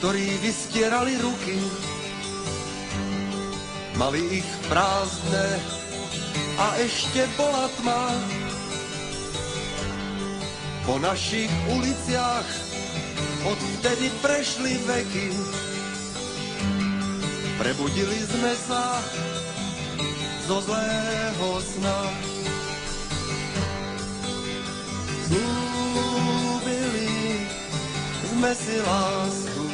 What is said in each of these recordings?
ktorí vystierali ruky, mali ich prázdne a ešte bola tma. Po našich uliciach odvtedy prešli veky, prebudili sme sa zo zlého sna. Slúbili sme si lásku,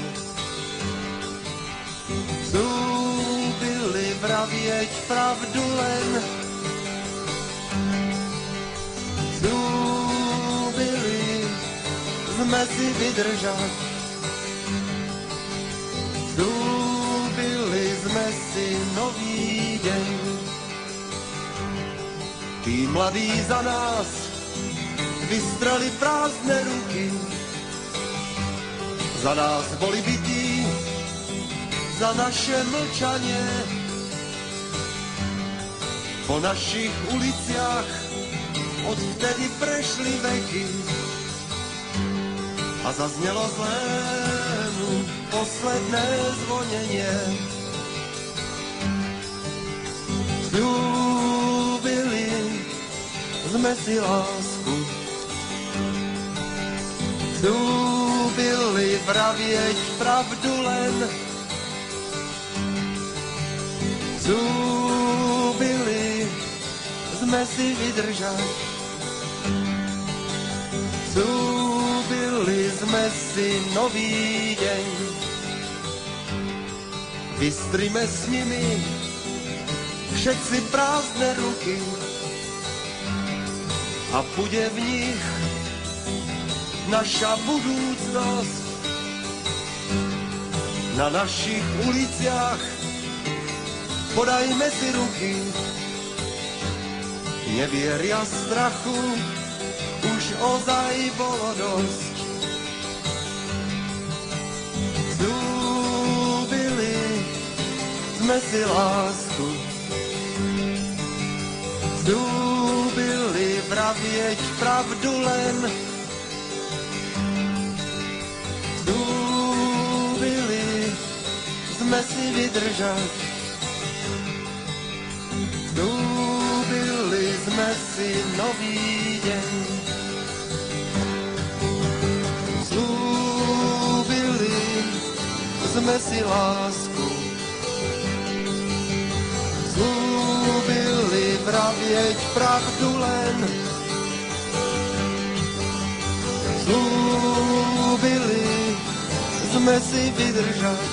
slúbili vravieť pravdu len, slúbili sme si vydržať, slúbili sme si nový deň. Tí mladí za nás vystreli prázdne ruky, za nás boli bití, za naše mlčanie. Po našich uliciach odvtedy prešli veky a zaznelo zlému posledné zvonenie. Sľúbili sme si lásku, slúbili vravieť pravdu len, slúbili sme si vydržať, slúbili sme si nový deň. Vystrime s nimi všetci prázdne ruky a bude v nich naša budúcnosť. Na našich uliciach podajme si ruky, nevieria strachu, už ozaj bolo dosť. Slúbili sme si lásku, slúbili vravieť pravdu len, slúbili sme si vydržať, slúbili sme si nový deň. Slúbili sme si lásku, slúbili vravieť pravdu len, slúbili sme si vydržať,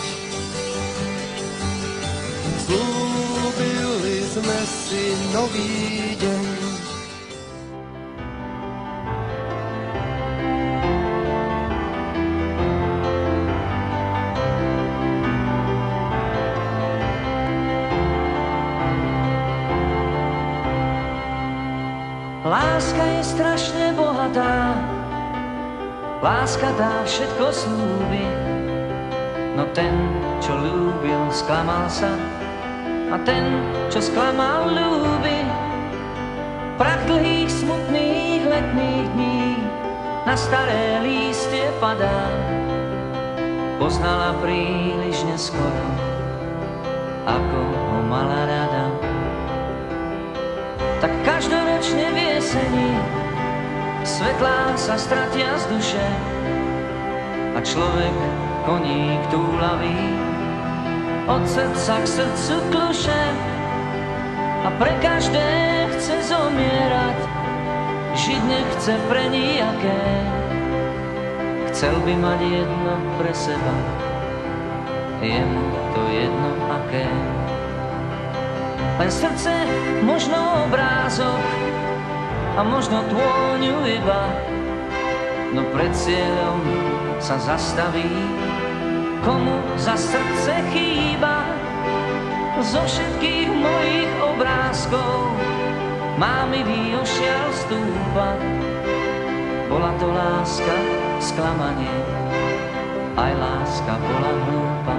slúbili sme si nový deň. Láska je strašne bohatá, láska dá všetko slúbi, no ten, čo ľúbil, sklamal sa, a ten, čo sklamal, ľúbi. Prach dlhých, smutných letných dní na staré lístie padá, poznala príliš neskoro, ako ho mala rada. Tak každoročne v jeseni svetlá sa stratia z duše a človek koník túlavý od srdca k srdcu kluše a pre každé chce zomierať, žiť nechce pre nijaké, chcel by mať jedno pre seba, je mu to jedno aké. Len srdce, možno obrázok a možno tôňu iba, no pred cieľom sa zastaví, komu za srdce chýba. Zo všetkých mojich obrázkov má mi výošiaľ stúpať. Bola to láska, sklamanie, aj láska bola hlúpa.